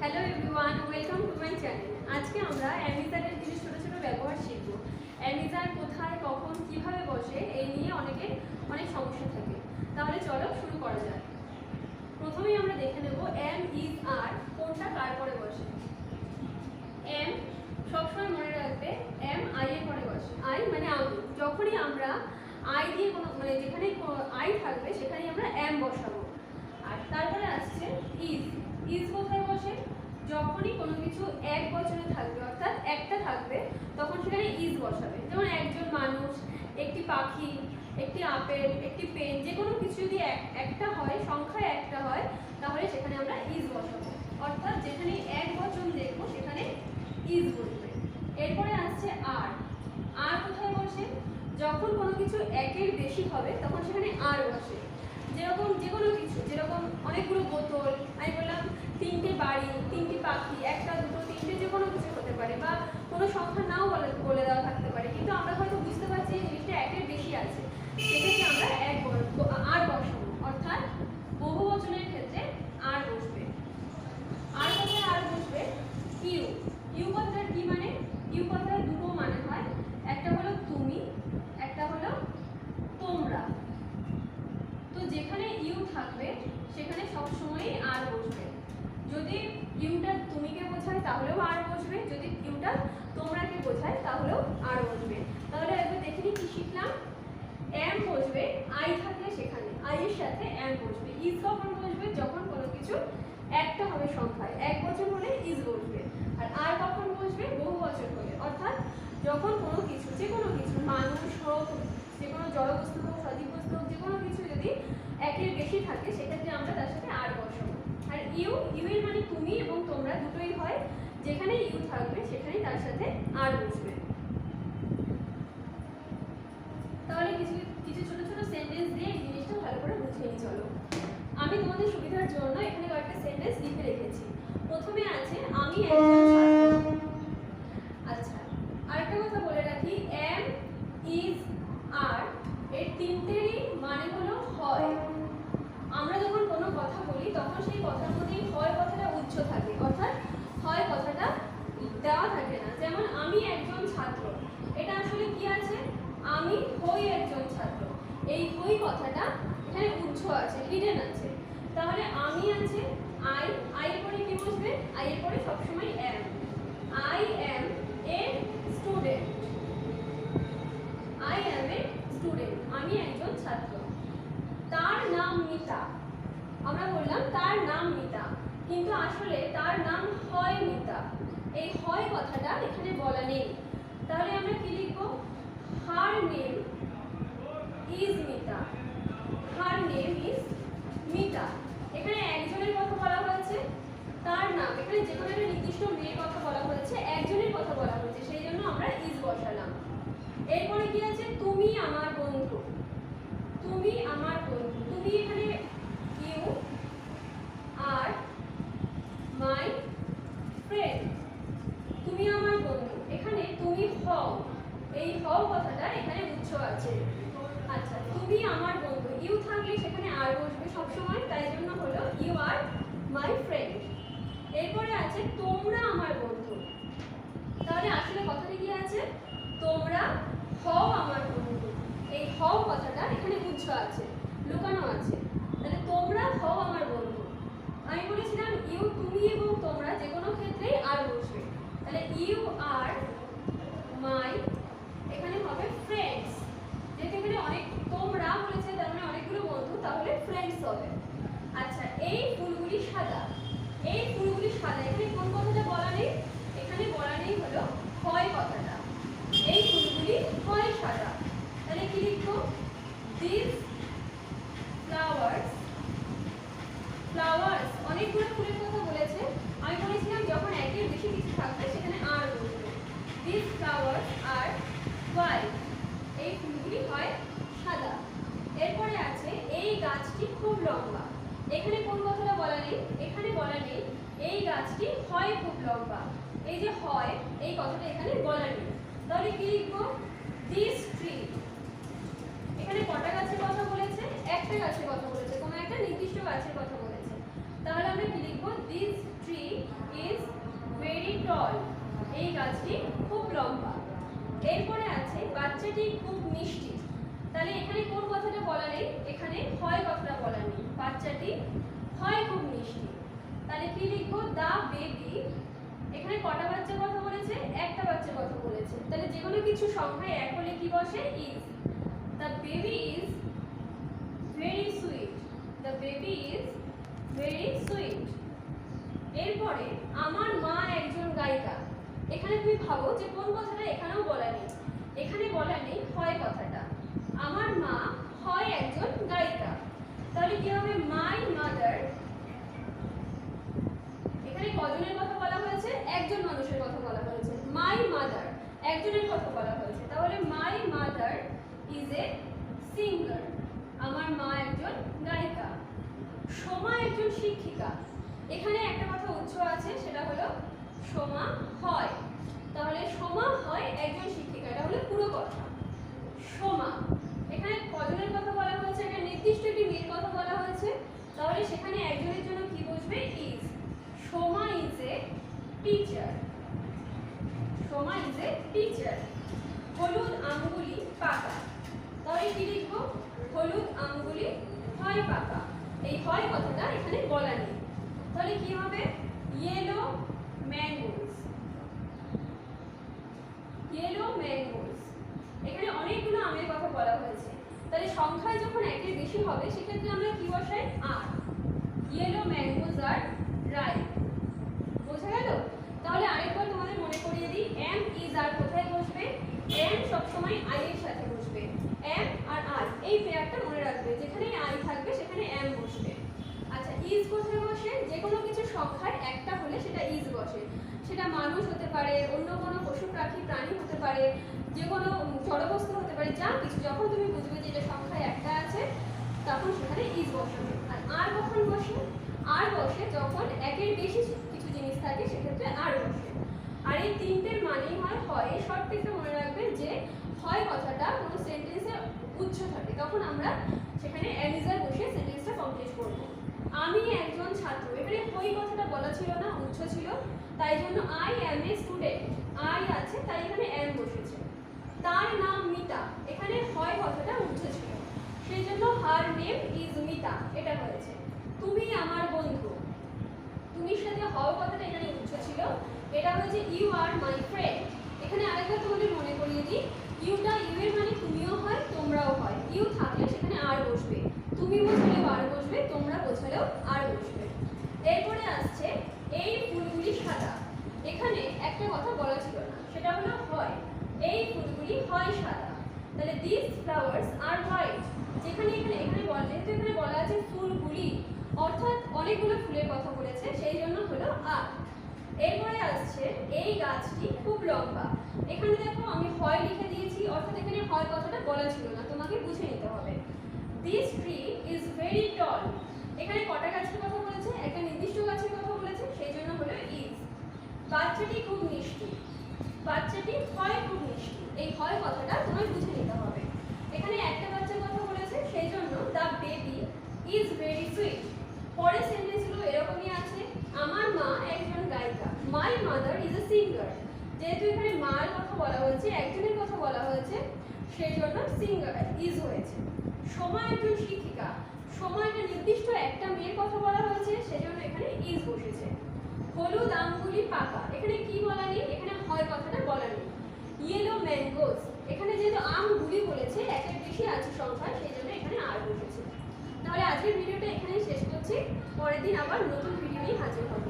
Hello everyone, welcome to my channel. আজকে আমরা অ্যামিজারের কিছু ছোটো ছোটো ব্যবহার শিখব। অ্যামিজার কোথায়, কখন, কিভাবে বসে এই নিয়ে অনেক সমস্যা থাকে। তাহলে চলো শুরু করা যাক। প্রথমেই আমরা দেখে নেব এম, ইজ, আর কোনটা কার পরে বসে। এম সবসময় মনে রাখবে, এম আই এর পরে বসে। আই মানে আমি। যখনই আমরা আই দিয়ে কোনো যেখানে আই থাকবে সেখানেই আমরা এম বসাবো। আর তারপরে আসছে ইজ। ইজ কোথায় বসে? যখনই কোনো কিছু এক বচনে থাকবে, অর্থাৎ একটা থাকবে, তখন সেখানে ইজ বসাবে। যেমন একজন মানুষ, একটি পাখি, একটি আপেল, একটি পেন, যে কোনো কিছু যদি একটা হয়, সংখ্যায় একটা হয়, তাহলে সেখানে আমরা ইজ বসাবো। অর্থাৎ যেখানে এক বচন দেখবো সেখানে ইজ বসবে। এরপরে আসছে আর। আর কোথায় বসে? যখন কোনো কিছু একের বেশি হবে তখন সেখানে আর বসে। যেরকম যে কোনো কিছু, যেরকম অনেকগুলো বোতল, আমি বললাম তিনটে বাড়ি, তিনটি পাখি, একটা দুটো তিনটে, যে কোনো কিছু হতে পারে, বা কোনো সংখ্যা নাও বলে দেওয়া থাকতে পারে, কিন্তু আমরা হয়তো বুঝতে পারছি এই জিনিসটা একের বেশি আছে, সেক্ষেত্রে আমরা আর বসাবো। অর্থাৎ বহু বচনের ক্ষেত্রে আর বসবে। আর কথায় আর বসবে ইউ। ইউ কথার কি মানে? ইউ কথার দুটো মানে হয়, একটা হলো তুমি, একটা হলো তোমরা। তো যেখানে ইউ থাকবে সেখানে সবসময়ই আর বসবে। যদি ইউটা তুমিকে বোঝায় তাহলেও আর বসবে, যদি ইউটা তোমরাকে বোঝায় তাহলেও আর বসবে। তাহলে একবার দেখে নিই কি শিখলাম। এম বসবে আই থাকলে সেখানে, আই এর সাথে এম বসবে। ইজ কখন বসবে? যখন কোনো কিছু একটা হবে সংখ্যায়, এক বছর হলে ইজ বসবে। আর কখন বসবে? বহু বছর হলে। অর্থাৎ যখন কোনো কিছু, যে কোনো কিছু, মানুষ হোক, যে কোনো জড়বস্তু হোক, সজীব বস্তু হোক, যে কোনো কিছু যদি একের বেশি থাকে সেক্ষেত্রে আমরা তার সাথে আর বসাবো। আর ইউ, ইউ এর মানে তুমি এবং তোমরা দুটোই হয়, যেখানে ইউ থাকবে সেখানেই তার সাথে আর বসবে। তাহলে কিছু কিছু ছোট ছোট সেন্টেন্স দিয়ে এই জিনিসটা ভালো করে বুঝিয়ে নিই। চলো, আমি তোমাদের সুবিধার জন্য এখানে কয়েকটা সেন্টেন্স লিখে রেখেছি। প্রথমে আছে আমি একজন ছাত্র। আচ্ছা, আরেকটা কথা বলে রাখি, এম, ইজ, আর এর তিনটেরই মানে হলো হয়। আমরা যখন কোনো কথা বলি তখন সেই কথার মধ্যেই হয় কথাটা উচ্চ থাকে, অর্থাৎ হয় কথাটা দেওয়া থাকে না। যেমন আমি একজন ছাত্র, এটা আসলে কি আছে? আমি হই একজন ছাত্র। এই হই কথাটা এখানে উচ্চ আছে, হিডেন আছে। তাহলে আমি আছে আই, আই এর পরে কি বসবে? আই এর পরে সবসময় am. I am a student. I am a student, আমি একজন ছাত্র। তার নাম মিতা। আমরা বললাম তার নাম মিতা, কিন্তু আসলে তার নাম হয় মিতা। এই হয় কথাটা এখানে বলা নেই। তাহলে আমরা কি লিখবো? Her name is Mita. Her name is Mita. এখানে একজনের কথা বলা হয়েছে, তার নাম, এখানে যে কোনো একটা নির্দিষ্ট মেয়ের কথা বলা হয়েছে, একজনের কথা বলা হয়েছে, সেই জন্য আমরা ইজ বসালাম। এরপরে কি আছে? তুমি আমার বন্ধু। তুমি আমার বন্ধু, তুমি এখানে ইউ আর মাই ফ্রেন্ড। তুমি আমার বন্ধু, এখানে তুমি হও, এই হও কথাটা এখানে উচ্চ আছে। আচ্ছা, তুমি আমার বন্ধু, ইউ থাকলে সেখানে আর বসবে সবসময়, তাই জন্য হলো ইউ আর মাই ফ্রেন্ড। এরপরে আছে তোমরা আমার বন্ধু। তাহলে আসলে কথাটা কি আছে? তোমরা হও আমার বন্ধু। এই হও কথাটা এখানে উচ্চ আছে, লুকানো আছে। তাহলে তোমরা হও আমার বন্ধু। আমি বলেছিলাম ইউ, তুমি এবং তোমরা যে কোনো ক্ষেত্রেই আর বসবে। তাহলে ইউ আর মাই এখানে হবে ফ্রেন্ডস। যেহেতু এখানে অনেক তোমরা বলেছে, তার মানে অনেকগুলো বন্ধু, তাহলে ফ্রেন্ডস হবে। আচ্ছা, এই ফুলগুলি সাদা। এই ফুলগুলি সাদা, এখানে কোন কথাটা বলা নেই? এখানে বলা নেই হলো হয় কথাটা। এই ফুলগুলি হয় সাদা। তাহলে কি লিখবো? This flowers. ফ্লাওয়ার্স অনেকগুলো ফুলের কথা বলেছে, আমি বলেছিলাম যখন একের বেশি কিছু থাকবে সেখানে আর বসবে। This flowers are white. এই ফুলগুলি হয় সাদা। এরপরে আছে এই গাছটি খুব লম্বা। এখানে কোন কথাটা বলা নেই? এখানে বলা নেই এই গাছটি হয় খুব লম্বা। এই যে হয়, এই কথাটা এখানে বলা নেই। তাহলে কি লিখবো? This tree. এখানে কটা গাছের কথা বলেছে? একটা গাছের কথা বলেছে, কোনো একটা নির্দিষ্ট গাছের কথা বলেছে। তাহলে আমরা কি লিখবো? দিস ট্রি এই গাছটি খুব লম্বা। এরপরে আছে বাচ্চাটি খুব মিষ্টি। তাহলে এখানে কোন কথাটা বলা নেই, এখানে হয় কথাটা বলা নেই, বাচ্চাটি হয় খুব মিষ্টি। তাহলে কি লিখবো, দা বেবি। এখানে কটা বাচ্চার কথা বলেছে, একটা বাচ্চার কথা বলেছে। তাহলে যে কোনো কিছু সংখ্যায় এক হলে কি বসে, is. The baby is very sweet. The baby is very sweet. এরপরে আমার মা একজন গায়িকা। এখানে তুমি ভাবো যে কোন কথাটা এখানেও বলা নেই, এখানে বলা নেই হয় কথাটা। আমার মা হয় একজন গায়িকা। তাহলে কি হবে, মাই মাদার। এখানে কজনের কথা বলা হয়েছে, একজন মানুষের কথা বলা হয়েছে। মাই মাদার একজনের কথা বলা হয়েছে, তাহলে my mother is a singer. আমার মা একজন গায়িকা। সোমা একজন শিক্ষিকা। এখানে একটা কথা উচ্চ আছে, সেটা হলো সোমা হয়। তাহলে সোমা হয় একজন শিক্ষিকা, এটা হলো পুরো কথা। সোমা এখানে কজনের কথা বলা হয়েছে, একটা নির্দিষ্ট একটি মেয়ের কথা বলা হয়েছে, তাহলে সেখানে একজনের জন্য কি বসবে, is. Soma is a teacher. Soma is a teacher. হলুদ আঙ্গুলি পাকা। তাহলে কি লিখবো, হলুদ আঙ্গুলি হয় পাকা। এই হয় কথাটা এখানে বলা নেই, তাহলে কি হবে, ইয়েলো ম্যাঙ্গোস। Yellow mangoes. এখানে অনেকগুলো আমের কথা বলা হয়েছে, তাহলে সংখ্যায় যখন একের বেশি হবে সেক্ষেত্রে আমরা কি বসাই, আর। ইয়েলো ম্যাঙ্গোস আর রাইপ। বোঝা গেল? তাহলে আরেকবার তোমাদের মনে করিয়ে দিই, এম ইজ আর কোথায় বসবে, এম সবসময় আই এর সাথে বসবে। এম আর আই এই পেয়ারটা মনে রাখবে, যেখানে আই থাকবে সেখানে এম বসবে। আচ্ছা, ইজ কোথায় বসে, যে কোনো কিছু সংখ্যায় একটা হলে সেটা ইজ বসে। সেটা মানুষ হতে পারে, অন্য কোনো পশু পাখি প্রাণী হতে পারে, যে কোনো জড়বস্তু হতে পারে, যা কিছু যখন তুমি বুঝবে যে এটা সংখ্যায় একটা আছে তখন সেখানে ইজ বসাবে। আর কখন বসে, আর বসে যখন একের বেশি কিছু জিনিস থাকে সেক্ষেত্রে আর বসে। আর এই তিনটের মানেই হয়। শর্ট ট্রিকটা মনে রাখবে যে হয় কথাটা কোনো সেন্টেন্সে উচ্চ থাকে, তখন আমরা সেখানে অ্যামিজার বসে সেন্টেন্সটা কমপ্লিট করব। আমি একজন ছাত্র, এখানে হয় কথাটা বলা ছিল না, উচ্চ ছিল, তাই জন্য I am A student. I আছে তাই এখানে অ্যাম বসেছে। তার নাম মিতা, এখানে হয় কথাটা উচ্চ ছিল, সেই জন্য হার নেম ইজ মিতা এটা হয়েছে। তুমি আমার বন্ধু, তুমির সাথে হওয়া কথাটা এখানে উচ্চ ছিল, এটা হচ্ছে ইউ আর মাই ফ্রেন্ড। এখানে আরেকবার তোমাদের মনে করিয়ে দিই, ইউটা ইউ এর মানে তুমিও হয় তোমরাও হয়। ইউ থাকলে সেখানে আর বসবে, তুমি বোঝালেও আর বসবে, তোমরা বোঝালেও আর বসবে। এরপরে আসছে এই ফুলগুলি সাদা। এখানে একটা কথা বলা ছিল না, সেটা হলো হয়। এই ফুলগুলি হয় সাদা, তাহলে দিস ফ্লাওয়ার্স আর হোয়াইট। যেখানে এখানে বলা আছে ফুলগুলি, অর্থাৎ অনেকগুলো ফুলের কথা বলেছে, সেই জন্য হলো আর। এরপরে আসছে এই গাছটি খুব লম্বা। এখানে দেখো আমি হয় লিখে দিয়েছি, অর্থাৎ এখানে হয় কথাটা বলা ছিল না, তোমাকে বুঝে নিতে হবে। This tree is very tall. এখানে কটা গাছের কথা বলেছে, একটা নির্দিষ্ট গাছের কথা বলেছে, সেই জন্য হলো ইজ। বাচ্চাটি খুব মিষ্টি। বাচ্চাটি হয় খুব মিষ্টি, এই হয় কথাটা তোমায় বুঝে নিতে হবে। এখানে একটা বাচ্চার কথা বলেছে, সেই জন্য the baby is very sweet. পরের সেন্টেন্সগুলো এরকমই আছে, আমার মা একজন গায়িকা। My mother is a singer. যেহেতু এখানে মার কথা বলা হয়েছে, একজনের কথা বলা হয়েছে, সেই জন্য সিঙ্গার ইজ হয়েছে। সোমা একজন শিক্ষিকা। সোমা একটা নির্দিষ্ট একটা মেয়ের কথা বলা হয়েছে, সেই জন্য এখানে ইজ বসেছে। হলুদ আঙ্গুলি পাকা। এখানে কি বলা নেই, এখানে হয় কথাটা বলা নেই। Yellow mangoes. এখানে যেহেতু আমগুলি বলেছে, একের বেশি আছে সংখ্যা, সেই জন্য এখানে আর বসেছে। তাহলে আজকের ভিডিওটা এখানেই শেষ করছি, পরের দিন আবার নতুন ভিডিও নিয়ে হাজির হব।